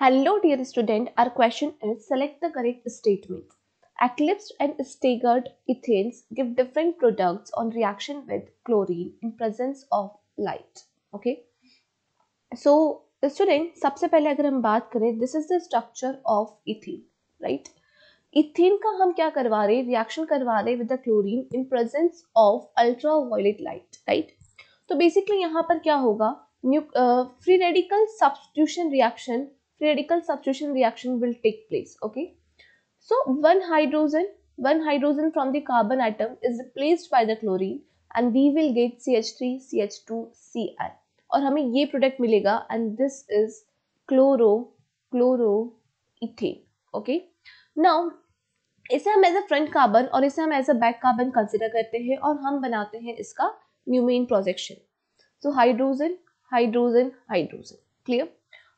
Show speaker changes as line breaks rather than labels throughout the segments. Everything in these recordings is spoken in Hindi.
Hello dear student, our question is select the correct statement. Eclipsed and staggered ethanes give different products on reaction with chlorine in presence of light. Okay. So student, सबसे पहले अगर हम बात करें, this is the structure of ethene, right? Ethane का हम क्या करवा रहे हैं, रिएक्शन करवा रहे हैं with the chlorine in presence of ultraviolet light, right? तो बेसिकली यहाँ पर क्या होगा, free radical substitution reaction will take place. Okay, so one hydrogen from the carbon atom is replaced by the chlorine and we will get CH3CH2Cl और हमें ये प्रोडक्ट मिलेगा and this is chloroethane. Okay, now इसे हम एज अ फ्रंट कार्बन और इसे हम as a back carbon consider करते हैं और हम बनाते हैं इसका Newman projection. So hydrogen hydrogen hydrogen. Clear?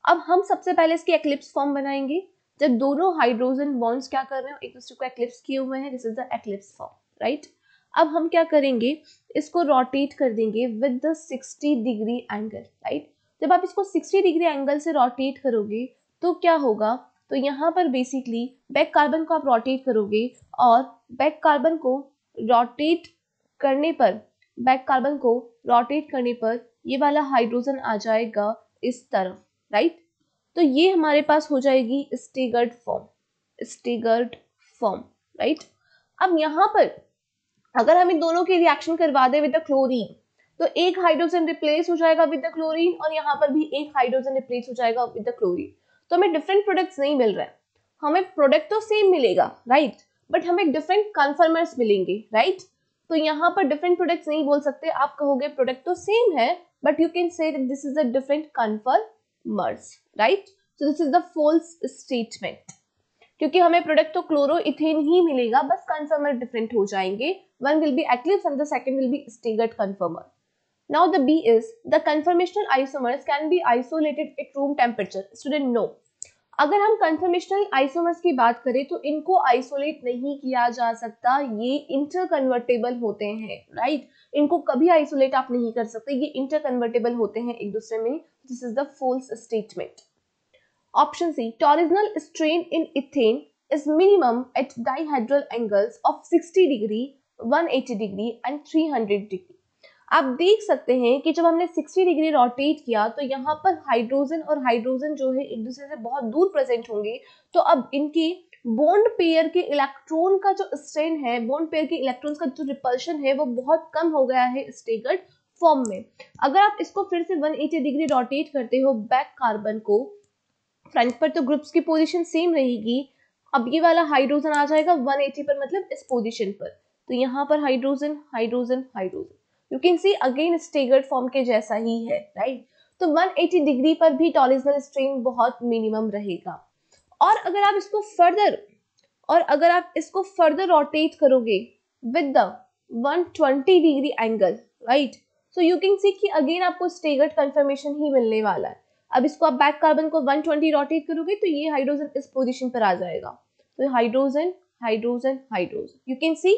अब हम सबसे पहले इसकी एक्लिप्स फॉर्म बनाएंगे जब दोनों हाइड्रोजन बॉन्ड्स क्या कर रहे हैं, एक दूसरे को एक्लिप्स किए हुए हैं. This is the eclipse form, right? अब हम क्या करेंगे, इसको रोटेट कर देंगे with the 60 degree angle, right? जब आप इसको 60 डिग्री एंगल से रोटेट करोगे तो क्या होगा, तो यहाँ पर बेसिकली बैक कार्बन को आप रोटेट करोगे और बैक कार्बन को रोटेट करने पर ये वाला हाइड्रोजन आ जाएगा इस तरफ, राइट? तो ये हमारे पास हो जाएगी स्टेगर्ड फॉर्म, राइट? अब यहाँ पर अगर हम इन दोनों की रिएक्शन करवा दें विद द क्लोरीन तो एक हाइड्रोजन रिप्लेस हो जाएगा विद द क्लोरीन और यहाँ पर भी एक हाइड्रोजन रिप्लेस हो जाएगा विद द क्लोरीन. तो हमें डिफरेंट प्रोडक्ट्स नहीं मिल रहे हैं, हमें प्रोडक्ट तो सेम मिलेगा, राइट? बट हमें डिफरेंट कन्फर्मर्स मिलेंगे, राइट? तो यहाँ पर डिफरेंट प्रोडक्ट्स नहीं बोल सकते, आप कहोगे प्रोडक्ट तो सेम है but you can say that this is a different conformers, right? So this is the false statement, क्योंकि हमें प्रोडक्ट तो क्लोरोइथेन ही मिलेगा, बस कन्फर्मर डिफरेंट हो जाएंगे. One will be eclipse and the second will be staggered कन्फर्मर. Now the B is the conformational isomers can be isolated at room temperature. Student, no. अगर हम conformational isomers की बात करें तो इनको isolate नहीं किया जा सकता, ये interconvertible होते हैं, right? इनको कभी isolate आप नहीं कर सकते, ये interconvertible होते हैं एक दूसरे में. This is the false statement. Option C, torsional strain in ethane is minimum at dihedral angles of 60 degree, 180 degree and 300 degree. आप देख सकते हैं कि जब हमने 60 डिग्री रोटेट किया तो यहाँ पर हाइड्रोजन और हाइड्रोजन जो है एक दूसरे से बहुत दूर प्रेजेंट होंगे, तो अब इनके बॉन्ड पेयर के इलेक्ट्रॉन का जो स्ट्रेन है, बॉन्ड पेयर के इलेक्ट्रॉन्स का जो रिपल्शन है वो बहुत कम हो गया है स्टेगर्ड फॉर्म में. अगर आप इसको फिर से 180 डिग्री रोटेट करते हो बैक कार्बन को, फ्रंट पर तो ग्रुप्स की पोजीशन सेम रहेगी, अब ये वाला हाइड्रोजन आ जाएगा 180 पर, मतलब इस पोजीशन पर. तो यहाँ पर hydrogen hydrogen hydrogen, you can see again staggered form के जैसा ही है, राइट? तो 180 डिग्री पर भी टॉर्सनल स्ट्रेन बहुत मिनिमम रहेगा. और अगर आप इसको फर्दर रोटेट करोगे with the 120 degree angle, right? So you can see कि अगेन आपको स्टेगर्ड कंफर्मेशन ही मिलने वाला है. अब इसको आप बैक कार्बन को 120 रोटेट करोगे तो ये हाइड्रोजन इस पोजीशन पर आ जाएगा. तो hydrogen hydrogen hydrogen, you can see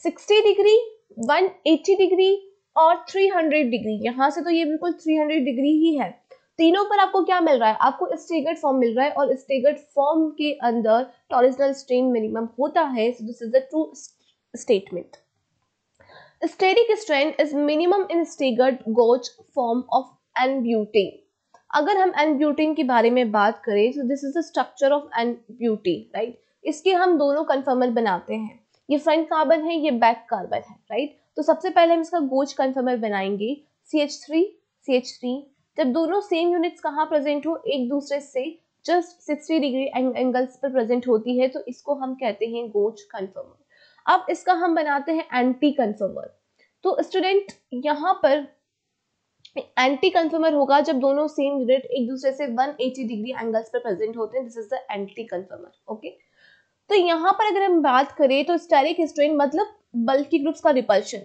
60 degree, 180 degree और 300 डिग्री. यहां से तो ये बिल्कुल 300 डिग्री ही है. तीनों पर आपको क्या मिल रहा है, आपको स्टेगर्ड फॉर्म मिल रहा है और स्टेगर्ड फॉर्म के अंदर टॉर्सनल स्ट्रेन मिनिमम होता है. So this is the true statement. Steric strain is minimum in staggered gauche form of N-butane. अगर हम N-butane के बारे में बात करें तो this is the structure of N-butane, right? इसके हम दोनों कन्फर्मर बनाते हैं, ये फ्रंट कार्बन है, ये बैक कार्बन है, राइट? तो सबसे पहले हम इसका गोज कन्फर्मर बनाएंगे CH3. जब दोनों सेम यूनिट्स कहाँ प्रेजेंट हो, एक दूसरे से जस्ट 60 डिग्री एंगल्स पर प्रेजेंट होती है, तो इसको हम कहते हैं गोज कन्फर्मर. अब इसका हम बनाते हैं एंटी कन्फर्मर. तो स्टूडेंट यहाँ पर एंटी कन्फर्मर होगा जब दोनों सेम यूनिट एक दूसरे से 180 डिग्री एंगल्स पर प्रेजेंट होते हैं. This is the anti कन्फर्मर. Okay, तो यहाँ पर अगर हम बात करें तो स्टेरिक स्ट्रेन मतलब बल्की ग्रुप्स का रिपल्शन.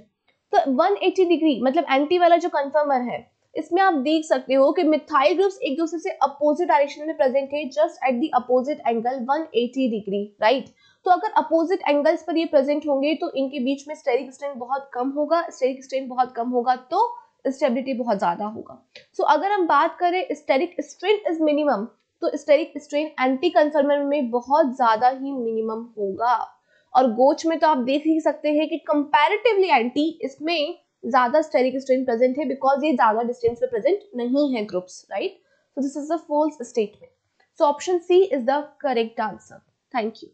तो 180 डिग्री मतलब एंटी वाला जो कन्फर्मर है, इसमें आप देख सकते हो कि मिथाइल ग्रुप्स एक दूसरे से अपोजिट डायरेक्शन में प्रेजेंट है, just at the opposite angle 180 degree, right? तो अगर अपोजिट एंगल्स पर ये प्रेजेंट होंगे तो इनके बीच में स्टेरिक स्ट्रेन बहुत कम होगा, तो स्टेबिलिटी बहुत ज्यादा होगा. सो अगर हम बात करें स्टेरिक स्ट्रेन इज मिनिमम तो स्टेरिक स्ट्रेन एंटी कन्फर्मर में बहुत ज्यादा ही मिनिमम होगा। और गोच में तो आप देख ही सकते हैं कि कंपैरेटिवली एंटी इसमें ज्यादा स्टेरिक स्ट्रेन प्रेजेंट है, बिकॉज ये ज्यादा डिस्टेंस पे प्रेजेंट नहीं है groups, right. So this is the false statement. So option C is the correct answer. Thank you.